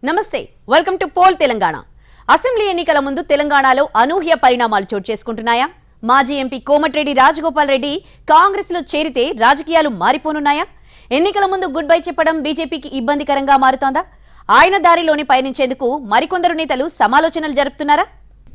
నమస్తే welcome to poll Telangana. Assembly ఎన్నికల ముందు తెలంగాణలో అనూహ్య పరిణామాలు చోటు చేసుకుంటున్నాయా? మాజీ ఎంపీ కోమటిరెడ్డి రాజగోపాల్ రెడ్డి కాంగ్రెస్ లో చేరితే రాజకీయాలు మారిపోనున్నాయా? ఎన్నికల ముందు గుడ్ బై చెప్పడం బీజేపీకి ఇబ్బందికరంగా మారుతోందా? ఆయన దారిలోని పయనించేందుకు మరికొందరు నేతలు సమాలోచనలు జరుపుతున్నారా?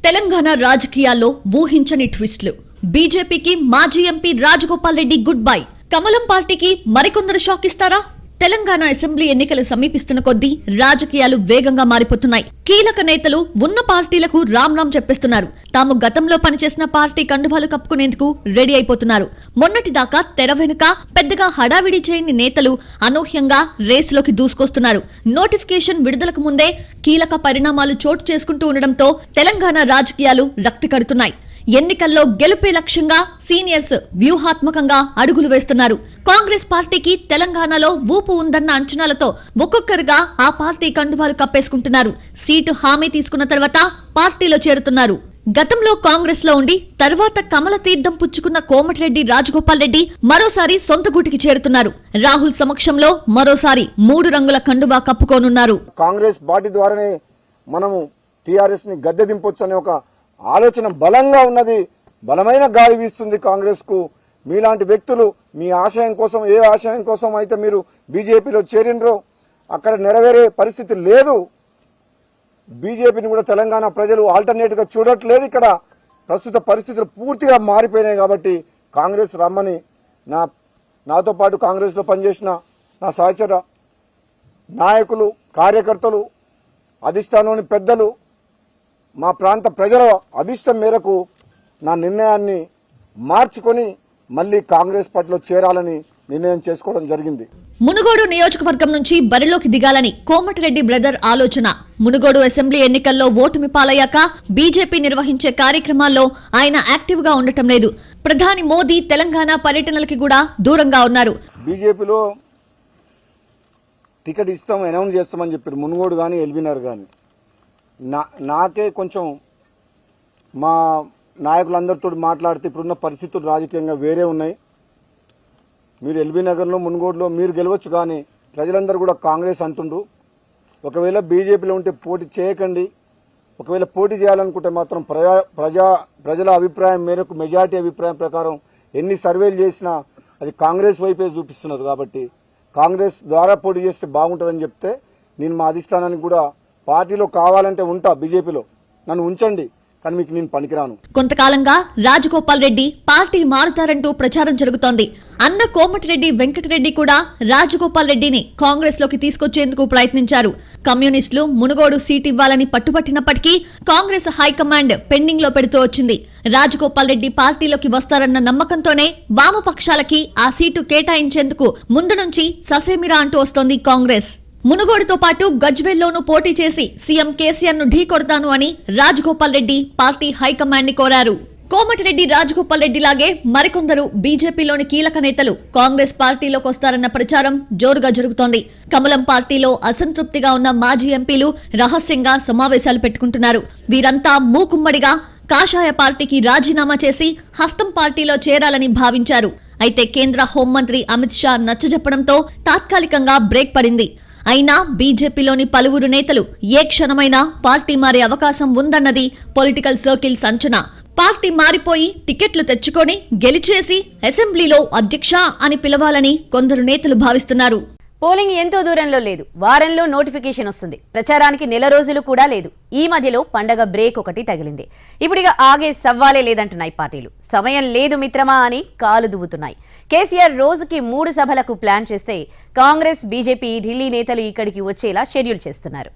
తెలంగాణ రాజకీయాల్లో ఊహించని ట్విస్టులు. బీజేపీకి మాజీ MP Rajagopal Reddy good bye. కమలం పార్టీకి మరికొందరు షాక్ ఇస్తారా? తెలంగాణ అసెంబ్లీ ఎన్నికలు సమీపిస్తున్న కొద్దీ రాజకీయాలు వేగంగా మారిపోతున్నాయి. కీలక నేతలు ఉన్న పార్టీలకు రామ్ చెప్పిస్తున్నారు. తాము గతంలో పనిచేసిన పార్టీ కండువాలు కప్పుకునేందుకు రెడీ అయిపోతున్నారు. మొన్నటిదాకా తెర వెనుక పెద్దగా హడావిడి చేయని నేతలు అనూహ్యంగా రేసులోకి దూసుకొస్తున్నారు. నోటిఫికేషన్ విడుదలకు ముందే కీలక పరిణామాలు చోటు చేసుకుంటూ ఉండడంతో తెలంగాణ రాజకీయాలు రక్తి కడుతున్నాయి. ఎన్నికల్లో గెలుపే లక్ష్యంగా సీనియర్స్ వ్యూహాత్మకంగా అడుగులు వేస్తున్నారు. కాంగ్రెస్ పార్టీకి తెలంగాణలో ఊపు ఉందన్న అంచనాలతో ఒక్కొక్కరుగా ఆ పార్టీ కండువాలు కప్పేసుకుంటున్నారు. సీటు హామీ తీసుకున్న తర్వాత పార్టీలో చేరుతున్నారు. గతంలో కాంగ్రెస్ లో ఉండి తర్వాత కమల తీర్థం పుచ్చుకున్న కోమటిరెడ్డి రాజగోపాల్ రెడ్డి మరోసారి సొంత గూటికి చేరుతున్నారు. రాహుల్ సమక్షంలో మరోసారి 3 రంగుల కండువా కప్పుకోనున్నారు. కాంగ్రెస్ పార్టీ ద్వారానే మనము టీఆర్ఎస్ ని గద్దె దింపొచ్చు అనే ఒక ఆలోచన బలంగా ఉన్నది. బలమైన గాలి వీస్తుంది కాంగ్రెస్ కు. మీలాంటి వ్యక్తులు మీ ఆశయం కోసం, ఏ ఆశయం కోసం అయితే మీరు బీజేపీలో చేరినరో అక్కడ నెరవేరే పరిస్థితి లేదు. బీజేపీని కూడా తెలంగాణ ప్రజలు ఆల్టర్నేట్ గా చూడట్లేదు. ఇక్కడ ప్రస్తుత పరిస్థితులు పూర్తిగా మారిపోయినాయి. కాబట్టి కాంగ్రెస్ రమ్మని నాతో పాటు కాంగ్రెస్ లో పనిచేసిన నా సహచర నాయకులు, కార్యకర్తలు, అధిష్టానంలోని పెద్దలు, మా ప్రాంత ప్రజల అభిష్టం మేరకు నా నిర్ణయాన్ని మార్చుకొని మళ్లీ కాంగ్రెస్ పార్టీలో చేరాలని నిర్ణయం చేసుకోవడం జరిగింది. మునుగోడు నియోజకవర్గం నుంచి బరిలోకి దిగాలని కోమటిరెడ్డి బ్రదర్ ఆలోచన. మునుగోడు అసెంబ్లీ ఎన్నికల్లో ఓటమి పాలయ్యాక బీజేపీ నిర్వహించే కార్యక్రమాల్లో ఆయన యాక్టివ్ గా ఉండటం లేదు. ప్రధాని మోదీ తెలంగాణ పర్యటనలకి కూడా దూరంగా ఉన్నారు. బీజేపీలో టికెట్ ఇస్తాం, అనౌన్స్ చేస్తామని చెప్పారు మునుగోడు గాని, ఎల్బీనగర్ గాని. నాకే కొంచెం మా నాయకులందరితో మాట్లాడితే ఇప్పుడున్న పరిస్థితులు రాజకీయంగా వేరే ఉన్నాయి. మీరు ఎల్బీ నగర్లో, మునుగోడులో మీరు గెలవచ్చు, కానీ ప్రజలందరూ కూడా కాంగ్రెస్ అంటుండ్రు. ఒకవేళ బీజేపీలో ఉంటే పోటీ చేయకండి. ఒకవేళ పోటీ చేయాలనుకుంటే మాత్రం ప్రజల అభిప్రాయం మేరకు, మెజార్టీ అభిప్రాయం ప్రకారం ఎన్ని సర్వేలు చేసినా అది కాంగ్రెస్ వైపే చూపిస్తున్నారు. కాబట్టి కాంగ్రెస్ ద్వారా పోటీ చేస్తే బాగుంటుందని చెప్తే నేను మా అధిష్టానానికి కూడా పార్టీలో కావాలంటే ఉంటా, బీజేపీలో నన్ను ఉంచండి, కానీ మీకు నేను పనికిరాను. కొంతకాలంగా రాజగోపాల్ రెడ్డి పార్టీ మారుతారంటూ ప్రచారం జరుగుతోంది. అన్న కోమటిరెడ్డి వెంకటరెడ్డి కూడా రాజగోపాల్ రెడ్డిని కాంగ్రెస్ లోకి తీసుకొచ్చేందుకు ప్రయత్నించారు. కమ్యూనిస్టులు మునుగోడు సీట్ ఇవ్వాలని పట్టుబట్టినప్పటికీ కాంగ్రెస్ హైకమాండ్ పెండింగ్ లో పెడుతూ వచ్చింది. రాజగోపాల్ రెడ్డి పార్టీలోకి వస్తారన్న నమ్మకంతోనే వామపక్షాలకి ఆ సీటు కేటాయించేందుకు ముందు నుంచి ససేమిరా అంటూ వస్తోంది కాంగ్రెస్. మునుగోడుతో పాటు గజ్వేల్లోనూ పోటీ చేసి సీఎం కేసీఆర్ ను ఢీకొడతాను అని రాజగోపాల్ రెడ్డి పార్టీ హైకమాండ్ ని కోరారు. కోమటిరెడ్డి రాజగోపాల్ రెడ్డి లాగే మరికొందరు బీజేపీలోని కీలక నేతలు కాంగ్రెస్ పార్టీలోకి వస్తారన్న ప్రచారం జోరుగా జరుగుతోంది. కమలం పార్టీలో అసంతృప్తిగా ఉన్న మాజీ ఎంపీలు రహస్యంగా సమావేశాలు పెట్టుకుంటున్నారు. వీరంతా మూకుమ్మడిగా కాషాయ పార్టీకి రాజీనామా చేసి హస్తం పార్టీలో చేరాలని భావించారు. అయితే కేంద్ర హోంమంత్రి అమిత్ షా నచ్చజెప్పడంతో తాత్కాలికంగా బ్రేక్ పడింది. అయినా బీజేపీలోని పలువురు నేతలు ఏ క్షణమైనా పార్టీ మారే అవకాశం ఉందన్నది పొలిటికల్ సర్కిల్స్ అంచనా. పార్టీ మారిపోయి టికెట్లు తెచ్చుకొని గెలిచేసి అసెంబ్లీలో అధ్యక్ష అని పిలవాలని కొందరు నేతలు భావిస్తున్నారు. పోలింగ్ ఎంతో దూరంలో లేదు. వారంలో నోటిఫికేషన్ వస్తుంది. ప్రచారానికి నెల రోజులు కూడా లేదు. ఈ మధ్యలో పండగ బ్రేక్ ఒకటి తగిలింది. ఇప్పుడిగా ఆగే సవ్వాలే లేదంటున్నాయి పార్టీలు. సమయం లేదు మిత్రమా అని కాలు దువ్వుతున్నాయి. కేసీఆర్ రోజుకి 3 సభలకు ప్లాన్ చేస్తే కాంగ్రెస్, బీజేపీ, ఢిల్లీ నేతలు ఇక్కడికి వచ్చేలా షెడ్యూల్ చేస్తున్నారు.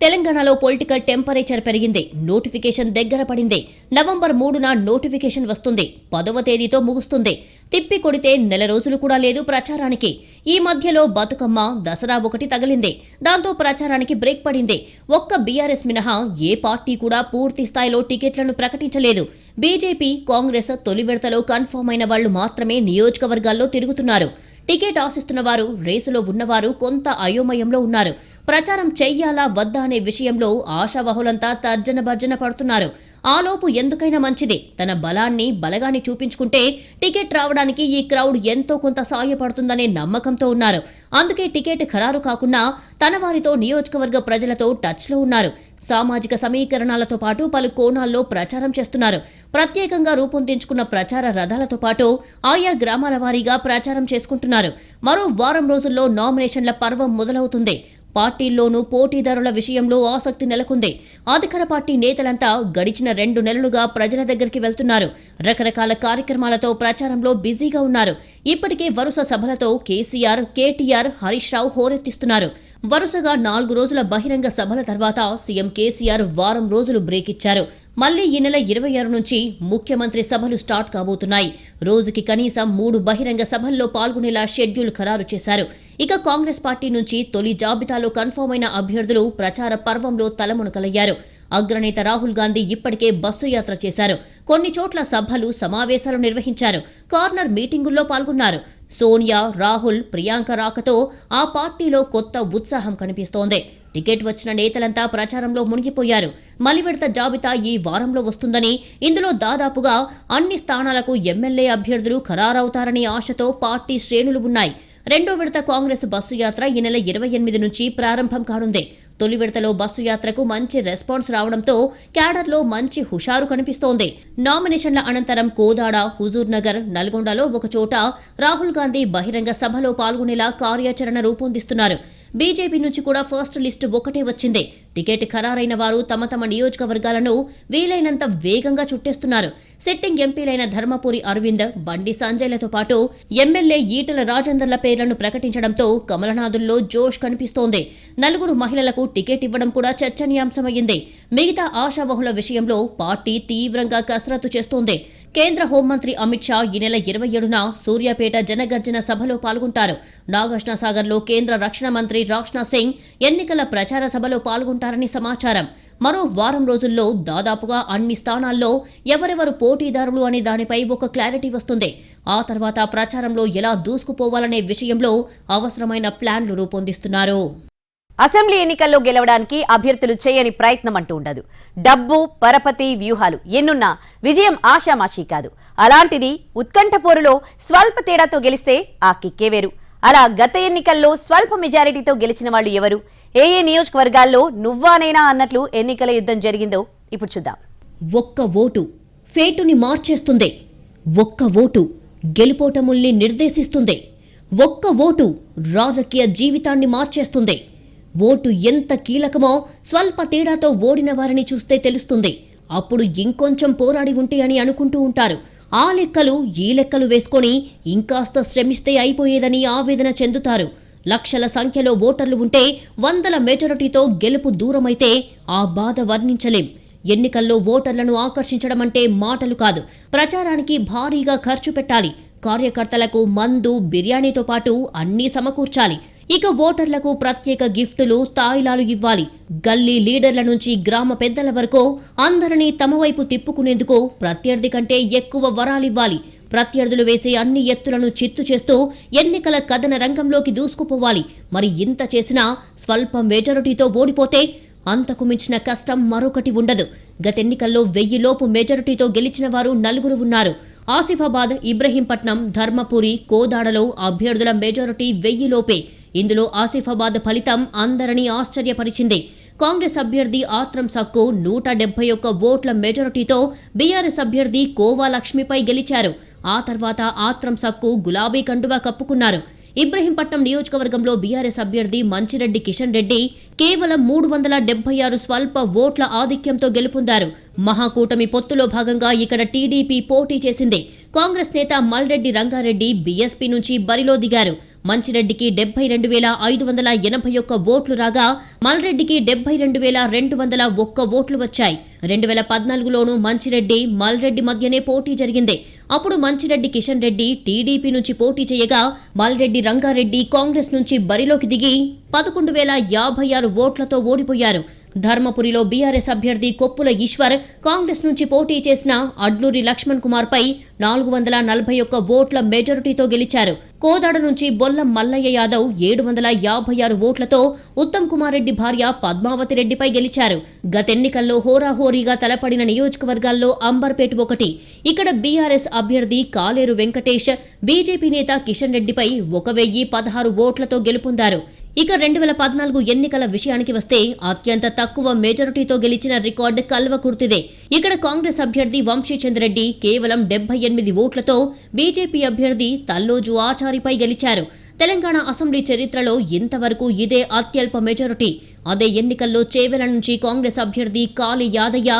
తెలంగాణలో పొలిటికల్ టెంపరేచర్ పెరిగింది. నోటిఫికేషన్ దగ్గర పడింది. నవంబర్ 3న నోటిఫికేషన్ వస్తుంది. 10వ తేదీతో ముగుస్తుంది. తిప్పి కొడితే నెల రోజులు కూడా లేదు ప్రచారానికి. ఈ మధ్యలో బతుకమ్మ, దసరా ఒకటి తగిలింది. దాంతో ప్రచారానికి బ్రేక్ పడింది. ఒక్క బీఆర్ఎస్ మినహా ఏ పార్టీ కూడా పూర్తి స్థాయిలో టికెట్లను ప్రకటించలేదు. బీజేపీ, కాంగ్రెస్ తొలి విడతలో కన్ఫర్మ్ అయిన వాళ్లు మాత్రమే నియోజకవర్గాల్లో తిరుగుతున్నారు. టికెట్ ఆశిస్తున్న వారు, రేసులో ఉన్నవారు కొంత అయోమయంలో ఉన్నారు. ప్రచారం చెయ్యాలా వద్దా అనే విషయంలో ఆశావహులంతా తర్జన భర్జన పడుతున్నారు. ఆలోపు ఎందుకైనా మంచిది, తన బలాన్ని బలగాన్ని చూపించుకుంటే టికెట్ రావడానికి ఈ క్రౌడ్ ఎంతో కొంత సాయపడుతుందనే నమ్మకంతో ఉన్నారు. అందుకే టికెట్ ఖరారు కాకుండా తన వారితో నియోజకవర్గ ప్రజలతో టచ్లో ఉన్నారు. సామాజిక సమీకరణాలతో పాటు పలు కోణాల్లో ప్రచారం చేస్తున్నారు. ప్రత్యేకంగా రూపొందించుకున్న ప్రచార రథాలతో పాటు ఆయా గ్రామాల వారీగా ప్రచారం చేసుకుంటున్నారు. మరో వారం రోజుల్లో నామినేషన్ల పర్వం మొదలవుతుంది. పార్టీల్లోనూ పోటీదారుల విషయంలో ఆసక్తి నెలకొంది. అధికార పార్టీ నేతలంతా గడిచిన 2 నెలలుగా ప్రజల దగ్గరికి వెళ్తున్నారు. రకరకాల కార్యక్రమాలతో ప్రచారంలో బిజీగా ఉన్నారు. ఇప్పటికే వరుస సభలతో కేసీఆర్, కేటీఆర్, హరీష్ రావు హోరెత్తిస్తున్నారు. వరుసగా 4 రోజుల బహిరంగ సభల తర్వాత సీఎం కేసీఆర్ వారం రోజులు బ్రేక్ ఇచ్చారు. మళ్లీ ఈ నెల 26 నుంచి ముఖ్యమంత్రి సభలు స్టార్ట్ కాబోతున్నాయి. రోజుకి కనీసం 3 బహిరంగ సభల్లో పాల్గొనేలా షెడ్యూల్ ఖరారు చేశారు. ఇక కాంగ్రెస్ పార్టీ నుంచి తొలి జాబితాలో కన్ఫర్మ్ అయిన అభ్యర్థులు ప్రచార పర్వంలో తలమునకలయ్యారు. అగ్రనేత రాహుల్ గాంధీ ఇప్పటికే బస్సు యాత్ర చేశారు. కొన్ని చోట్ల సభలు, సమావేశాలు నిర్వహించారు. కార్నర్ మీటింగుల్లో పాల్గొన్నారు. సోనియా, రాహుల్, ప్రియాంక రాకతో ఆ పార్టీలో కొత్త ఉత్సాహం కనిపిస్తోంది. టికెట్ వచ్చిన నేతలంతా ప్రచారంలో మునిగిపోయారు. మలి విడత జాబితా ఈ వారంలో వస్తుందని, ఇందులో దాదాపుగా అన్ని స్థానాలకు ఎమ్మెల్యే అభ్యర్థులు ఖరారవుతారనే ఆశతో పార్టీ శ్రేణులు ఉన్నాయి. 2వ విడత కాంగ్రెస్ బస్సు యాత్ర ఈ నెల 28 నుంచి ప్రారంభం కానుంది. తొలి విడతలో బస్సు యాత్రకు మంచి రెస్పాన్స్ రావడంతో క్యాడర్లో మంచి హుషారు కనిపిస్తోంది. నామినేషన్ల అనంతరం కోదాడ, హుజూర్ నగర్, నల్గొండలో ఒకచోట రాహుల్ గాంధీ బహిరంగ సభలో పాల్గొనేలా కార్యాచరణ రూపొందిస్తున్నారు. బీజేపీ నుంచి కూడా ఫస్ట్ లిస్టు ఒకటే వచ్చింది. టికెట్ ఖరారైన వారు తమ తమ నియోజకవర్గాలను వీలైనంత వేగంగా చుట్టేస్తున్నారు. సిట్టింగ్ ఎంపీలైన ధర్మపురి అరవింద్, బండి సంజయ్లతో పాటు ఎమ్మెల్యే ఈటల రాజేందర్ల పేర్లను ప్రకటించడంతో కమలనాథుల్లో జోష్ కనిపిస్తోంది. 4 మహిళలకు టికెట్ ఇవ్వడం కూడా చర్చనీయాంశమైంది. మిగతా ఆశావహుల విషయంలో పార్టీ తీవ్రంగా కసరత్తు చేస్తోంది. కేంద్ర హోంమంత్రి అమిత్ షా ఈ నెల 27న సూర్యాపేట జనగర్జన సభలో పాల్గొంటారు. నాగార్జునసాగర్లో కేంద్ర రక్షణ మంత్రి రాజ్నాథ్ సింగ్ ఎన్నికల ప్రచార సభలో పాల్గొంటారని సమాచారం. మరో వారం రోజుల్లో దాదాపుగా అన్ని స్థానాల్లో ఎవరెవరు పోటీదారులు అనే దానిపై ఒక క్లారిటీ వస్తుంది. ఆ తర్వాత ప్రచారంలో ఎలా దూసుకుపోవాలనే విషయంలో అవసరమైన ప్లాన్లు రూపొందిస్తున్నారు. అసెంబ్లీ ఎన్నికల్లో గెలవడానికి అభ్యర్థులు చేయని ప్రయత్నం అంటూ ఉండదు. డబ్బు, పరపతి, వ్యూహాలు ఎన్నున్నా విజయం ఆషామాషీ కాదు. అలాంటిది ఉత్కంఠ పోరులో స్వల్ప తేడాతో గెలిస్తే ఆ కిక్కే వేరు. అలా గత ఎన్నికల్లో స్వల్ప మెజారిటీతో గెలిచిన వాళ్ళు ఎవరు? ఏ నియోజకవర్గాల్లో నువ్వానైనా అన్నట్లు ఎన్నికల యుద్ధం జరిగిందో ఇప్పుడు చూద్దాం. ఒక్క ఓటు ఫేటుని మార్చేస్తుంది. ఒక్క ఓటు గెలుపోటముల్ని నిర్దేశిస్తుంది. ఒక్క ఓటు రాజకీయ జీవితాన్ని మార్చేస్తుంది. ఓటు ఎంత కీలకమో స్వల్ప తేడాతో ఓడిన వారిని చూస్తే తెలుస్తుంది. అప్పుడు ఇంకొంచెం పోరాడి ఉంటే అని అనుకుంటూ ఉంటారు. ఆ లెక్కలు ఈ లెక్కలు వేసుకొని ఇంకాస్త శ్రమిస్తే అయిపోయేదని ఆవేదన చెందుతారు. లక్షల సంఖ్యలో ఓటర్లు ఉంటే 100ల మెజారిటీతో గెలుపు దూరమైతే ఆ బాధ వర్ణించలేం. ఎన్నికల్లో ఓటర్లను ఆకర్షించడం అంటే మాటలు కాదు. ప్రచారానికి భారీగా ఖర్చు పెట్టాలి. కార్యకర్తలకు మందు, బిర్యానీతో పాటు అన్నీ సమకూర్చాలి. ఇక ఓటర్లకు ప్రత్యేక గిఫ్టులు, తాయిలాలు ఇవ్వాలి. గల్లీ లీడర్ల నుంచి గ్రామ పెద్దల వరకు అందరినీ తమ వైపు తిప్పుకునేందుకు ప్రత్యర్థి కంటే ఎక్కువ వరాలివ్వాలి. ప్రత్యర్థులు వేసే అన్ని ఎత్తులను చిత్తు చేస్తూ ఎన్నికల కథన రంగంలోకి దూసుకుపోవాలి. మరి ఇంత చేసినా స్వల్ప మెజారిటీతో ఓడిపోతే అంతకు మించిన కష్టం మరొకటి ఉండదు. గతెన్నికల్లో 1000 లోపు మెజారిటీతో గెలిచిన వారు 4 ఉన్నారు. ఆసిఫాబాద్, ఇబ్రహీంపట్నం, ధర్మపురి, కోదాడలో అభ్యర్థుల మెజారిటీ 1000 లోపే. ఇందులో ఆసిఫాబాద్ ఫలితం అందరినీ ఆశ్చర్యపరిచింది. కాంగ్రెస్ అభ్యర్థి ఆత్రం సక్కు 171 ఓట్ల మెజారిటీతో బీఆర్ఎస్ అభ్యర్థి కోవా లక్ష్మిపై గెలిచారు. ఆ తర్వాత ఆత్రం సక్కు గులాబీ కండువా కప్పుకున్నారు. ఇబ్రహీంపట్నం నియోజకవర్గంలో బీఆర్ఎస్ అభ్యర్థి మంచిరెడ్డి కిషన్ రెడ్డి కేవలం 376 స్వల్ప ఓట్ల ఆధిక్యంతో గెలుపొందారు. మహాకూటమి పొత్తులో భాగంగా ఇక్కడ టీడీపీ పోటీ చేసింది. కాంగ్రెస్ నేత మల్రెడ్డి రంగారెడ్డి బీఎస్పీ నుంచి బరిలో దిగారు. మంచిరెడ్డికి 72,581 ఓట్లు రాగా మల్రెడ్డికి 72,201 ఓట్లు వచ్చాయి. 2014లోనూ మంచిరెడ్డి, మల్రెడ్డి మధ్యనే పోటీ జరిగింది. అప్పుడు మంచిరెడ్డి కిషన్ రెడ్డి టీడీపీ నుంచి పోటీ చేయగా మల్రెడ్డి రంగారెడ్డి కాంగ్రెస్ నుంచి బరిలోకి దిగి 11,056 ఓట్లతో ఓడిపోయారు. ధర్మపురిలో బీఆర్ఎస్ అభ్యర్థి కొప్పుల ఈశ్వర్ కాంగ్రెస్ నుంచి పోటీ చేసిన అడ్లూరి లక్ష్మణ్ కుమార్ పై 441 ఓట్ల మెజారిటీతో గెలిచారు. కోదాడ నుంచి బొల్లం మల్లయ్య యాదవ్ 756 ఓట్లతో ఉత్తమ్ కుమార్ రెడ్డి భార్య పద్మావతి రెడ్డిపై గెలిచారు. గతెన్నికల్లో హోరాహోరీగా తలపడిన నియోజకవర్గాల్లో అంబర్పేట ఒకటి. ఇక్కడ బీఆర్ఎస్ అభ్యర్థి కాలేరు వెంకటేష్ బీజేపీ నేత కిషన్ రెడ్డిపై 1016 ఓట్లతో గెలుపొందారు. ఇక 2014 ఎన్నికల విషయానికి వస్తే అత్యంత తక్కువ మెజారిటీతో గెలిచిన రికార్డు కల్వకుర్తిదే. ఇక్కడ కాంగ్రెస్ అభ్యర్థి వంశీచంద్రెడ్డి కేవలం 78 ఓట్లతో బీజేపీ అభ్యర్థి తల్లోజు ఆచారిపై గెలిచారు. తెలంగాణ అసెంబ్లీ చరిత్రలో ఇంతవరకు ఇదే అత్యల్ప మెజారిటీ. అదే ఎన్నికల్లో చేవెల నుంచి కాంగ్రెస్ అభ్యర్థి కాళీ యాదయ్య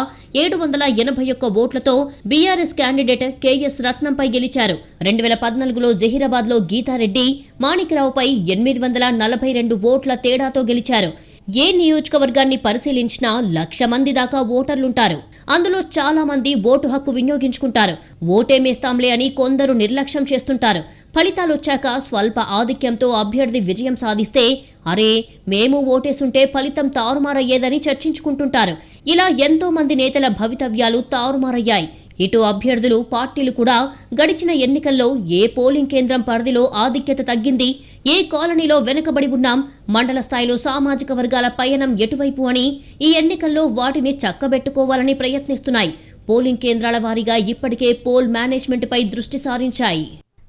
781 ఓట్లతో బీఆర్ఎస్ క్యాండిడేట్ కేఎస్ రత్నంపై గెలిచారు. 2014లో జహీరాబాద్లో గీతారెడ్డి మాణిక్రావుపై 842 ఓట్ల తేడాతో గెలిచారు. ఏ నియోజకవర్గాన్ని పరిశీలించినా 1,00,000 మంది దాకా ఓటర్లుంటారు. అందులో చాలా మంది ఓటు హక్కు వినియోగించుకుంటారు. ఓటేమేస్తాంలే అని కొందరు నిర్లక్ష్యం చేస్తుంటారు. ఫలితాలొచ్చాక స్వల్ప ఆధిక్యంతో అభ్యర్థి విజయం సాధిస్తే అరే మేము ఓటేసుంటే ఫలితం తారుమారయ్యేదని చర్చించుకుంటుంటారు. ఇలా ఎంతో మంది నేతల భవితవ్యాలు తారుమారయ్యాయి. ఇటు అభ్యర్థులు, పార్టీలు కూడా గడిచిన ఎన్నికల్లో ఏ పోలింగ్ కేంద్రం పరిధిలో ఆధిక్యత తగ్గింది, ఏ కాలనీలో వెనుకబడి ఉన్నాం, మండల స్థాయిలో సామాజిక వర్గాల పయనం ఎటువైపు అని ఈ ఎన్నికల్లో వాటిని చక్కబెట్టుకోవాలని ప్రయత్నిస్తున్నాయి. పోలింగ్ కేంద్రాల వారీగా ఇప్పటికే పోల్ మేనేజ్మెంట్పై దృష్టి సారించాయి.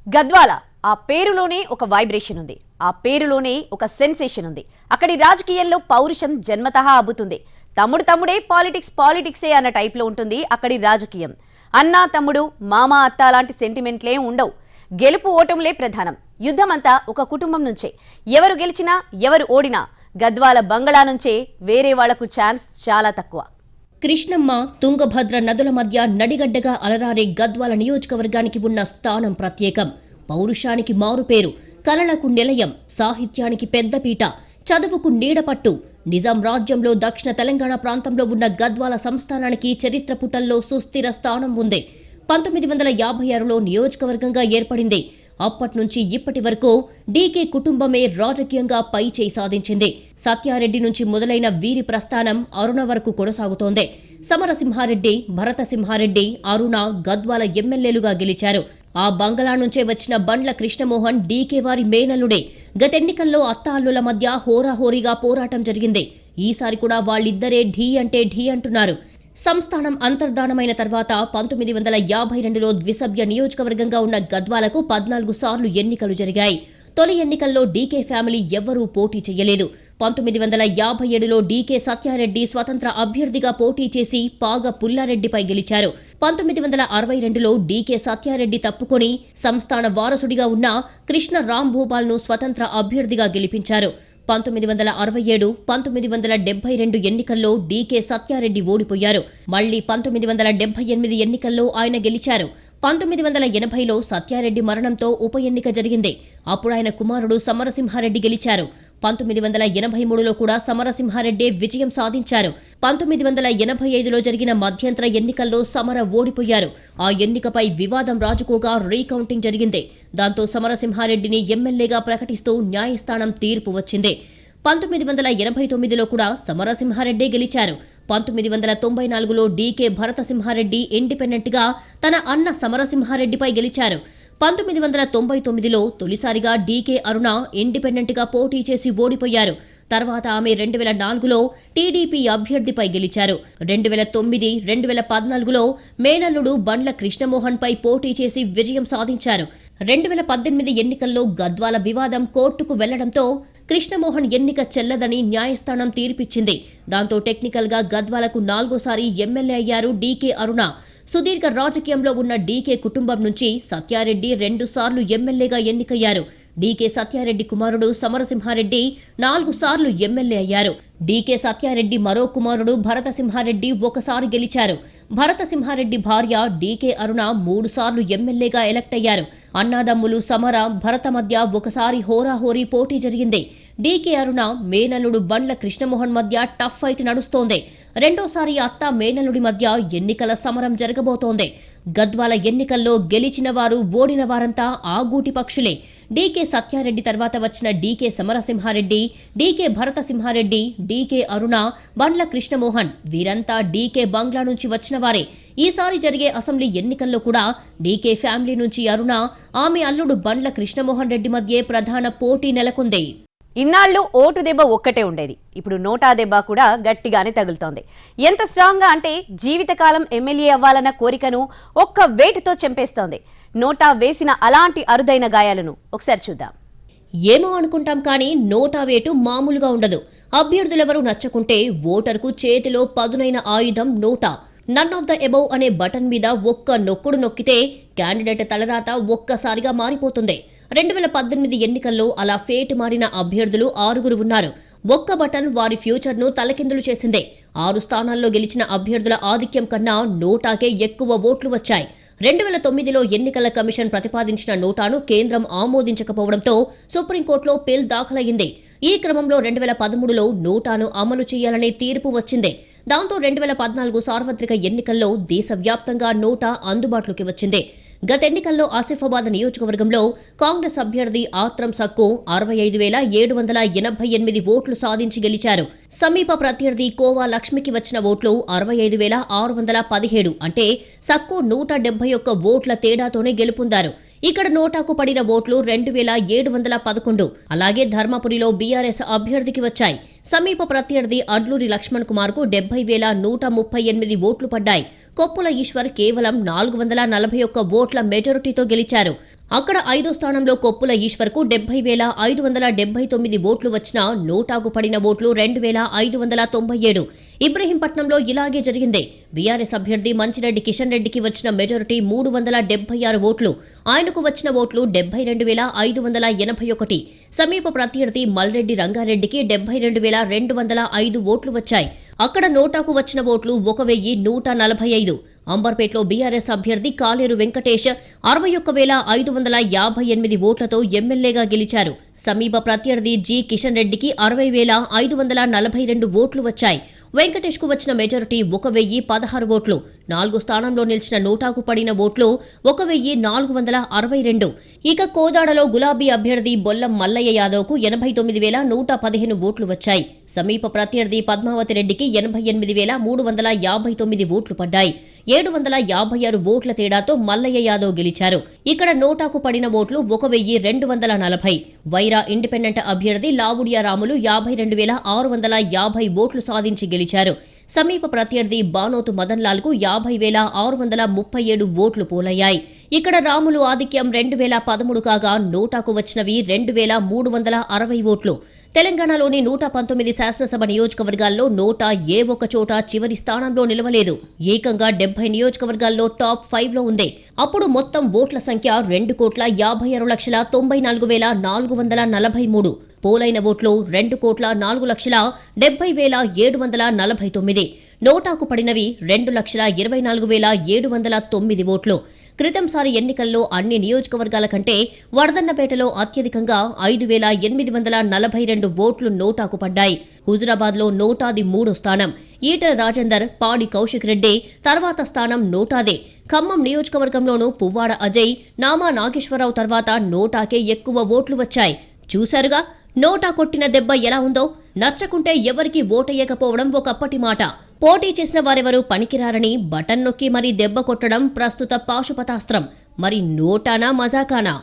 గద్వాల ఆ పేరులోనే ఒక వైబ్రేషన్ ఉంది. ఆ పేరులోనే ఒక సెన్సేషన్ ఉంది. అక్కడి రాజకీయాల్లో పౌరుషం జన్మతహా అబ్బుతుంది. తమ్ముడే పాలిటిక్సే అన్న టైప్లో ఉంటుంది అక్కడి రాజకీయం. అన్నా తమ్ముడు, మామ అత్త లాంటి సెంటిమెంట్లే ఉండవు. గెలుపు ఓటములే ప్రధానం. యుద్ధమంతా ఒక కుటుంబం నుంచే. ఎవరు గెలిచినా ఎవరు ఓడినా గద్వాల బంగళా నుంచే వేరే వాళ్లకు ఛాన్స్ చాలా తక్కువ. కృష్ణమ్మ, తుంగభద్ర నదుల మధ్య నడిగడ్డగా అలరారే గద్వాల నియోజకవర్గానికి ఉన్న స్థానం ప్రత్యేకం. పౌరుషానికి మారుపేరు, కళలకు నిలయం, సాహిత్యానికి పెద్దపీట, చదువుకు నీడపట్టు. నిజాం రాజ్యంలో దక్షిణ తెలంగాణ ప్రాంతంలో ఉన్న గద్వాల సంస్థానానికి చరిత్ర పుటల్లో సుస్థిర స్థానం ఉంది. 1956లో నియోజకవర్గంగా ఏర్పడింది. అప్పట్నుంచి ఇప్పటి వరకు డీకే కుటుంబమే రాజకీయంగా పై చేయి సాధించింది. సత్యారెడ్డి నుంచి మొదలైన వీరి ప్రస్థానం అరుణ వరకు కొనసాగుతోంది. సమరసింహారెడ్డి, భరతసింహారెడ్డి, అరుణ గద్వాల ఎమ్మెల్యేలుగా గెలిచారు. ఆ బంగళా నుంచే వచ్చిన బండ్ల కృష్ణమోహన్ డీకే వారి మేనల్లుడే. గతెన్నికల్లో అత్త అల్లుల మధ్య హోరాహోరీగా పోరాటం జరిగింది. ఈసారి కూడా వాళ్ళిద్దరే ఢీ అంటే ఢీ అంటున్నారు. సంస్థానం అంతర్ధానమైన తర్వాత 1952లో ద్విసభ్య నియోజకవర్గంగా ఉన్న గద్వాలకు 14 సార్లు ఎన్నికలు జరిగాయి. తొలి ఎన్నికల్లో డీకే ఫ్యామిలీ ఎవ్వరూ పోటీ చేయలేదు. 1957లో డీకే సత్యారెడ్డి స్వతంత్ర అభ్యర్థిగా పోటీ చేసి పాగ పుల్లారెడ్డిపై గెలిచారు. 1962లో డీకే సత్యారెడ్డి తప్పుకొని సంస్థాన వారసుడిగా ఉన్న కృష్ణ రాంభూపాల్ను స్వతంత్ర అభ్యర్థిగా గెలిపించారు. 1967, 1972 ఎన్నికల్లో డీకే సత్యారెడ్డి ఓడిపోయారు. మళ్లీ 1978 ఎన్నికల్లో ఆయన గెలిచారు. 1980లో సత్యారెడ్డి మరణంతో ఉప ఎన్నిక జరిగింది. అప్పుడు ఆయన కుమారుడు సమరసింహారెడ్డి గెలిచారు. 1983లో కూడా సమరసింహారెడ్డి విజయం సాధించారు. 1985లో జరిగిన మధ్యంతర ఎన్నికల్లో సమర ఓడిపోయారు. ఆ ఎన్నికపై వివాదం రాజుకోగా రీకౌంటింగ్ జరిగింది. దాంతో సమరసింహారెడ్డిని ఎమ్మెల్యేగా ప్రకటిస్తూ న్యాయస్థానం తీర్పు వచ్చింది. 1989లో కూడా సమరసింహారెడ్డి గెలిచారు. 1994లో డీకే భరతసింహారెడ్డి ఇండిపెండెంట్గా తన అన్న సమరసింహారెడ్డిపై గెలిచారు. 1999లో తొలిసారిగా డీకే అరుణ ఇండిపెండెంట్గా పోటీ చేసి ఓడిపోయారు. తర్వాత ఆమె 2004లో టీడీపీ అభ్యర్థిపై గెలిచారు. 2009, 2014లో మేనల్లుడు బండ్ల కృష్ణమోహన్పై పోటీ చేసి విజయం సాధించారు. 2018 ఎన్నికల్లో గద్వాల వివాదం కోర్టుకు వెళ్లడంతో కృష్ణమోహన్ ఎన్నిక చెల్లదని న్యాయస్థానం తీర్పిచ్చింది. దాంతో టెక్నికల్గా గద్వాలకు 4సారి ఎమ్మెల్యే అయ్యారు డీకే అరుణ. సుదీర్ఘ రాజకీయంలో ఉన్న డీకే కుటుంబం నుంచి సత్యారెడ్డి 2 సార్లు ఎమ్మెల్యేగా ఎన్నికయ్యారు. డీకే సత్యారెడ్డి కుమారుడు సమరసింహారెడ్డి 4 సార్లు ఎమ్మెల్యే అయ్యారు. డీకే సత్యారెడ్డి మరో కుమారుడు భరతసింహారెడ్డి 1 సారి గెలిచారు. భరతసింహారెడ్డి భార్య డీకే అరుణ 3 సార్లు ఎమ్మెల్యేగా ఎలక్ట్ అయ్యారు. అన్నాదమ్ములు సమర, భరత మధ్య 1 సారి హోరాహోరీ పోటీ జరిగింది. డీకే అరుణ, మేనల్లుడు బండ్ల కృష్ణమోహన్ మధ్య టఫ్ ఫైట్ నడుస్తోంది. 2సారి అత్త మేనల్లుడి మధ్య ఎన్నికల సమరం జరగబోతోంది. గద్వాల ఎన్నికల్లో గెలిచిన వారు, ఓడిన వారంతా ఆ గూటి పక్షులే. డీకే సత్యారెడ్డి తర్వాత వచ్చిన డీకే సమరసింహారెడ్డి, డీకే భరతసింహారెడ్డి, డీకే అరుణ, బండ్ల కృష్ణమోహన్ వీరంతా డీకే బంగ్లా నుంచి వచ్చిన వారే. ఈసారి జరిగే అసెంబ్లీ ఎన్నికల్లో కూడా డీకే ఫ్యామిలీ నుంచి అరుణ, ఆమె అల్లుడు బండ్ల కృష్ణమోహన్ రెడ్డి మధ్య ప్రధాన పోటీ నెలకొంది. ఇన్నాళ్ళు ఓటు దెబ్బ ఒక్కటే ఉండేది, ఇప్పుడు నోటా దెబ్బ కూడా గట్టిగానే తగులుతోంది. ఎంత స్ట్రాంగ్గా అంటే జీవితకాలం ఎమ్మెల్యే అవ్వాలన్న కోరికను ఒక్క వేటుతో చంపేస్తోంది. నోటా వేసిన అలాంటి అరుదైన గాయాలను ఒకసారి చూద్దాం. ఏమో అనుకుంటాం కానీ నోటా వేటు మామూలుగా ఉండదు. అభ్యర్థులెవరూ నచ్చకుంటే ఓటర్కు చేతిలో పదునైన ఆయుధం నోటా. నన్ ఆఫ్ ద ఎబౌవ్ అనే బటన్ మీద ఒక్క నొక్కుడు నొక్కితే క్యాండిడేట్ తలరాత ఒక్కసారిగా మారిపోతుంది. 2018 ఎన్నికల్లో అలా ఫేట్ మారిన అభ్యర్థులు 6 ఉన్నారు. ఒక్క బటన్ వారి ఫ్యూచర్ను తలకిందులు చేసిందే. 6 స్థానాల్లో గెలిచిన అభ్యర్థుల ఆధిక్యం కన్నా నోటాకే ఎక్కువ ఓట్లు వచ్చాయి. 2009లో ఎన్నికల కమిషన్ ప్రతిపాదించిన నోటాను కేంద్రం ఆమోదించకపోవడంతో సుప్రీంకోర్టులో పిల్ దాఖలయ్యింది. ఈ క్రమంలో 2013లో నోటాను అమలు చేయాలనే తీర్పు వచ్చింది. దాంతో 2014 సార్వత్రిక ఎన్నికల్లో దేశవ్యాప్తంగా నోటా అందుబాటులోకి వచ్చింది. గత ఎన్నికల్లో ఆసిఫాబాద్ నియోజకవర్గంలో కాంగ్రెస్ అభ్యర్థి ఆత్రం సక్కు 65,788 ఓట్లు సాధించి గెలిచారు. సమీప ప్రత్యర్థి కోవా లక్ష్మికి వచ్చిన ఓట్లు 65,617. అంటే సక్కు 171 ఓట్ల తేడాతోనే గెలుపొందారు. ఇక్కడ నోటాకు పడిన ఓట్లు 2,711. అలాగే ధర్మపురిలో బీఆర్ఎస్ అభ్యర్థికి వచ్చాయి. సమీప ప్రత్యర్థి అడ్లూరి లక్ష్మణ్ కుమార్ కు 70,138 ఓట్లు పడ్డాయి. కొప్పుల ఈశ్వర్ కేవలం 441 ఓట్ల మెజారిటీతో గెలిచారు. అక్కడ 5వ స్థానంలో కొప్పుల ఈశ్వర్ కు 70,579 ఓట్లు వచ్చినా నోటాకు పడిన ఓట్లు 2,597. ఇబ్రహీంపట్నంలో ఇలాగే జరిగింది. బీఆర్ఎస్ అభ్యర్థి మంచిరెడ్డి కిషన్ రెడ్డికి వచ్చిన మెజారిటీ 376 ఓట్లు. ఆయనకు వచ్చిన ఓట్లు 72,581. సమీప ప్రత్యర్థి మల్రెడ్డి రంగారెడ్డికి 72,205 ఓట్లు వచ్చాయి. అక్కడ నోటాకు వచ్చిన ఓట్లు 1,145. అంబర్పేటలో బీఆర్ఎస్ అభ్యర్థి కాలేరు వెంకటేష్ 61,558 ఓట్లతో ఎమ్మెల్యేగా గెలిచారు. సమీప ప్రత్యర్థి జి కిషన్ రెడ్డికి 60,542 ఓట్లు వచ్చాయి. వెంకటేష్ కు వచ్చిన మెజారిటీ 1,016 ఓట్లు. 4వ స్థానంలో నిలిచిన నోటాకు పడిన ఓట్లు 1,462. ఇక కోదాడలో గులాబీ అభ్యర్థి బొల్లం మల్లయ్య యాదవ్ కు 89,115 ఓట్లు వచ్చాయి. సమీప ప్రత్యర్థి పద్మావతి రెడ్డికి 88,359 ఓట్లు పడ్డాయి. 756 ఓట్ల తేడాతో మల్లయ్య యాదవ్ గెలిచారు. ఇక్కడ నోటాకు పడిన ఓట్లు 1,240. వైరా ఇండిపెండెంట్ అభ్యర్థి లావుడియా రాములు 52,650 ఓట్లు సాధించి గెలిచారు. సమీప ప్రత్యర్థి బానోతు మదన్ లాల్ కు 50,637 ఓట్లు పోలయ్యాయి. ఇక్కడ రాములు ఆధిక్యం 2,013 కాగా నోటాకు వచ్చినవి 2,360 ఓట్లు. తెలంగాణలోని 119 శాసనసభ నియోజకవర్గాల్లో నోటా ఏ ఒక్క చోట చివరి స్థానంలో నిలవలేదు. ఏకంగా 70 నియోజకవర్గాల్లో టాప్ 5లో ఉంది. అప్పుడు మొత్తం ఓట్ల సంఖ్య 2,56,94,443. పోలైన ఓట్లు 2,04,70,749. నోటాకు పడినవి 2,24,709 ఓట్లు. క్రితంసారి ఎన్నికల్లో అన్ని నియోజకవర్గాల కంటే వర్ధన్నపేటలో అత్యధికంగా 5,842 ఓట్లు నోటాకు పడ్డాయి. హుజురాబాద్లో నోటాది 3వ స్థానం. ఈటెల రాజేందర్, పాడి కౌశిక్ రెడ్డి తర్వాత స్థానం నోటాదే. ఖమ్మం నియోజకవర్గంలోనూ పువ్వాడ అజయ్, నామా నాగేశ్వరరావు తర్వాత నోటాకే ఎక్కువ ఓట్లు వచ్చాయి. చూశారుగా నోటా కొట్టిన దెబ్బ ఎలా ఉందో. నచ్చకుంటే ఎవరికి ఓటేయకపోవడం ఒకప్పటి మాట. పోటీ చేసిన వారెవరూ పనికిరారని బటన్ నొక్కి మరీ దెబ్బ కొట్టడం ప్రస్తుత పాశుపతాస్త్రం. మరి నోటానా మజాకానా?